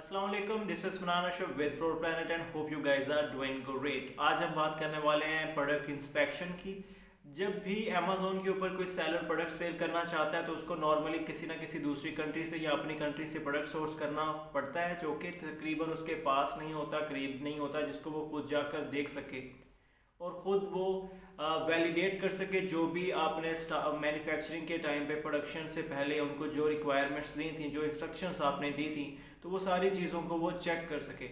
अस्सलाम वालेकुम, this is Farhan Ashraf with Floor Planet and hope you guys are doing great. आज हम बात करने वाले हैं प्रोडक्ट इंस्पेक्शन की। जब भी अमेज़ोन के ऊपर कोई सेलर प्रोडक्ट सेल करना चाहता है तो उसको नॉर्मली किसी ना किसी दूसरी कंट्री से या अपनी कंट्री से प्रोडक्ट सोर्स करना पड़ता है, जो कि तकरीबन उसके पास नहीं होता, करीब नहीं होता, जिसको वो खुद जाकर देख सके और ख़ुद वो वैलिडेट कर सके जो भी आपने मैन्युफैक्चरिंग के टाइम पे प्रोडक्शन से पहले उनको जो रिक्वायरमेंट्स दी थी, जो इंस्ट्रक्शंस आपने दी थी, तो वो सारी चीज़ों को वो चेक कर सके।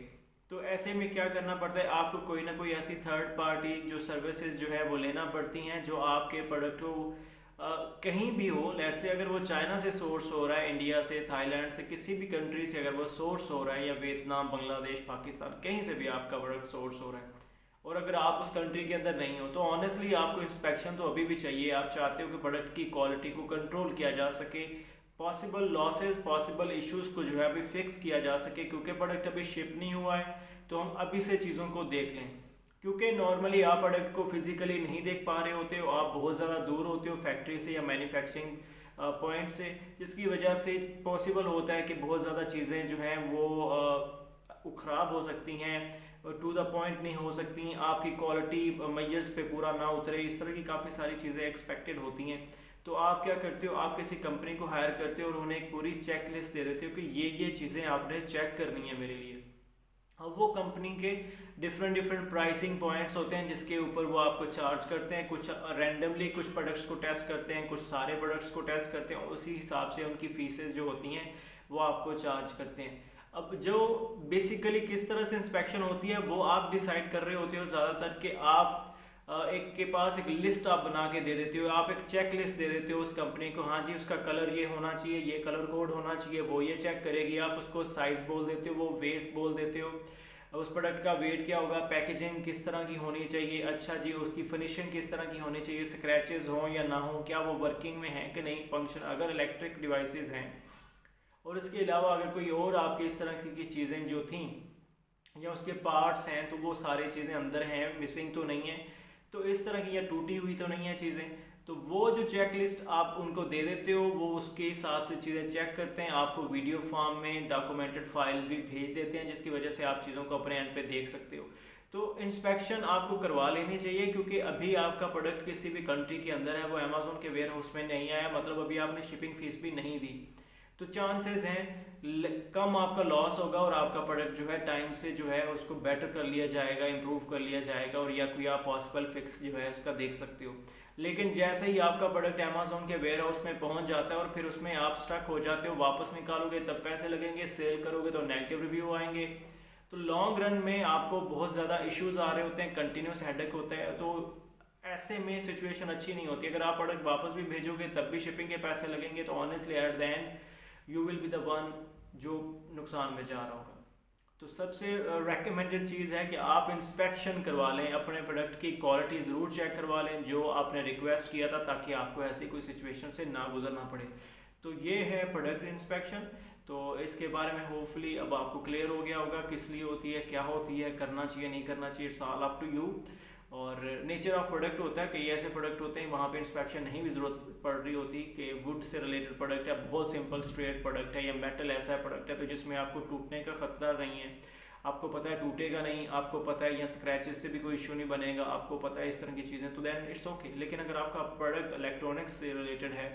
तो ऐसे में क्या करना पड़ता है, आपको कोई ना कोई ऐसी थर्ड पार्टी जो सर्विसेज जो है वो लेना पड़ती हैं, जो आपके प्रोडक्ट को कहीं भी हो, लेट से अगर वो चाइना से सोर्स हो रहा है, इंडिया से, थाईलैंड से, किसी भी कंट्री से अगर वो सोर्स हो रहा है, या वियतनाम, बांग्लादेश, पाकिस्तान, कहीं से भी आपका प्रोडक्ट सोर्स हो रहा है, और अगर आप उस कंट्री के अंदर नहीं हो तो ऑनेस्टली आपको इंस्पेक्शन तो अभी भी चाहिए। आप चाहते हो कि प्रोडक्ट की क्वालिटी को कंट्रोल किया जा सके, पॉसिबल लॉसेस, पॉसिबल इश्यूज़ को जो है अभी फिक्स किया जा सके, क्योंकि प्रोडक्ट अभी शिप नहीं हुआ है। तो हम अभी से चीज़ों को देख लें, क्योंकि नॉर्मली आप प्रोडक्ट को फिजिकली नहीं देख पा रहे होते हो, आप बहुत ज़्यादा दूर होते हो फैक्ट्री से या मैन्युफैक्चरिंग पॉइंट से, जिसकी वजह से पॉसिबल होता है कि बहुत ज़्यादा चीज़ें जो हैं वो ख़राब हो सकती हैं, टू द पॉइंट नहीं हो सकती, आपकी क्वालिटी मैयर्स पे पूरा ना उतरे, इस तरह की काफ़ी सारी चीज़ें एक्सपेक्टेड होती हैं। तो आप क्या करते हो, आप किसी कंपनी को हायर करते हो और उन्हें एक पूरी चेक लिस्ट दे देते हो कि ये चीज़ें आपने चेक करनी है मेरे लिए। अब वो कंपनी के डिफरेंट प्राइसिंग पॉइंट्स होते हैं जिसके ऊपर वो आपको चार्ज करते हैं। कुछ रैंडमली कुछ प्रोडक्ट्स को टेस्ट करते हैं, कुछ सारे प्रोडक्ट्स को टेस्ट करते हैं, उसी हिसाब से उनकी फीसेस जो होती हैं वो आपको चार्ज करते हैं। अब जो बेसिकली किस तरह से इंस्पेक्शन होती है वो आप डिसाइड कर रहे होते हो ज़्यादातर, कि आप एक के पास एक लिस्ट आप बना के दे देते हो, आप एक चेक लिस्ट दे देते हो उस कंपनी को, हाँ जी उसका कलर ये होना चाहिए, ये कलर कोड होना चाहिए, वो ये चेक करेगी, आप उसको साइज़ बोल देते हो, वो वेट बोल देते हो, उस प्रोडक्ट का वेट क्या होगा, पैकेजिंग किस तरह की होनी चाहिए, अच्छा जी उसकी फिनिशिंग किस तरह की होनी चाहिए, स्क्रैचेस हों या ना हो, क्या वो वर्किंग में है कि नहीं, फंक्शन, अगर इलेक्ट्रिक डिवाइसेस हैं, और इसके अलावा अगर कोई और आपके इस तरह की चीज़ें जो थी या उसके पार्ट्स हैं तो वो सारी चीज़ें अंदर हैं, मिसिंग तो नहीं है, तो इस तरह की या टूटी हुई तो नहीं है चीज़ें, तो वो जो चेक लिस्ट आप उनको दे देते हो, वो उसके हिसाब से चीज़ें चेक करते हैं, आपको वीडियो फॉर्म में डॉक्यूमेंटेड फाइल भी भेज देते हैं, जिसकी वजह से आप चीज़ों को अपने एंड पे देख सकते हो। तो इंस्पेक्शन आपको करवा लेनी चाहिए, क्योंकि अभी आपका प्रोडक्ट किसी भी कंट्री के अंदर है, वो अमेज़ोन के वेयर हाउस में नहीं आया, मतलब अभी आपने शिपिंग फीस भी नहीं दी, तो चांसेस हैं कम आपका लॉस होगा और आपका प्रोडक्ट जो है टाइम से जो है उसको बेटर कर लिया जाएगा, इम्प्रूव कर लिया जाएगा, और या कोई आप पॉसिबल फिक्स जो है उसका देख सकते हो। लेकिन जैसे ही आपका प्रोडक्ट अमेज़ोन के वेयर हाउस में पहुंच जाता है और फिर उसमें आप स्टक हो जाते हो, वापस निकालोगे तब पैसे लगेंगे, सेल करोगे तो नेगेटिव रिव्यू आएंगे, तो लॉन्ग रन में आपको बहुत ज़्यादा इश्यूज़ आ रहे होते हैं, कंटिन्यूस हेडेक होता है। तो ऐसे में सिचुएशन अच्छी नहीं होती। अगर आप प्रोडक्ट वापस भी भेजोगे तब भी शिपिंग के पैसे लगेंगे, तो honestly at the end you will be the one जो नुकसान में जा रहा होगा। तो सबसे रेकमेंडेड चीज़ है कि आप इंस्पेक्शन करवा लें, अपने प्रोडक्ट की क्वालिटी ज़रूर चेक करवा लें जो आपने रिक्वेस्ट किया था, ताकि आपको ऐसी कोई सिचुएशन से ना गुजरना पड़े। तो ये है प्रोडक्ट इंस्पेक्शन। तो इसके बारे में होपफुली अब आपको क्लियर हो गया होगा किस लिए होती है, क्या होती है, करना चाहिए नहीं करना चाहिए, it's all up to you. और नेचर ऑफ प्रोडक्ट होता है, कई ऐसे प्रोडक्ट होते हैं वहाँ पे इंस्पेक्शन नहीं भी ज़रूरत पड़ रही होती, कि वुड से रिलेटेड प्रोडक्ट है, बहुत सिंपल स्ट्रेट प्रोडक्ट है, या मेटल ऐसा प्रोडक्ट है तो जिसमें आपको टूटने का खतरा नहीं है, आपको पता है टूटेगा नहीं, आपको पता है या स्क्रैचेस से भी कोई इशू नहीं बनेगा, आपको पता है इस तरह की चीज़ें, तो देन इट्स ओके। लेकिन अगर आपका प्रोडक्ट इलेक्ट्रॉनिक्स से रिलेटेड है,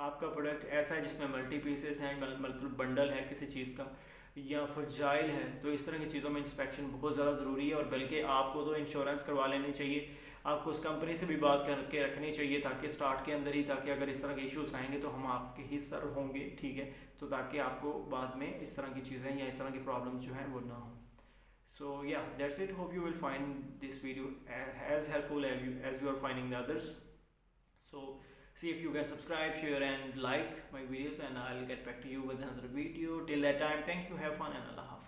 आपका प्रोडक्ट ऐसा है जिसमें मल्टी पीसेस हैं, मतलब बंडल है किसी चीज़ का, या फ्रजाइल है, तो इस तरह की चीज़ों में इंस्पेक्शन बहुत ज़्यादा ज़रूरी है। और बल्कि आपको तो इंश्योरेंस करवा लेनी चाहिए, आपको उस कंपनी से भी बात करके रखनी चाहिए, ताकि स्टार्ट के अंदर ही, ताकि अगर इस तरह के इश्यूज़ आएंगे तो हम आपके ही सर होंगे, ठीक है, तो ताकि आपको बाद में इस तरह की चीज़ें या इस तरह की प्रॉब्लम्स जो हैं वो ना हो। So yeah, that's it. Hope you will find this video as helpful as you are finding the others. So see if you can subscribe, share and like my videos, and I'll get back to you with another video. Till that time, thank you, have fun, and Allah Hafiz.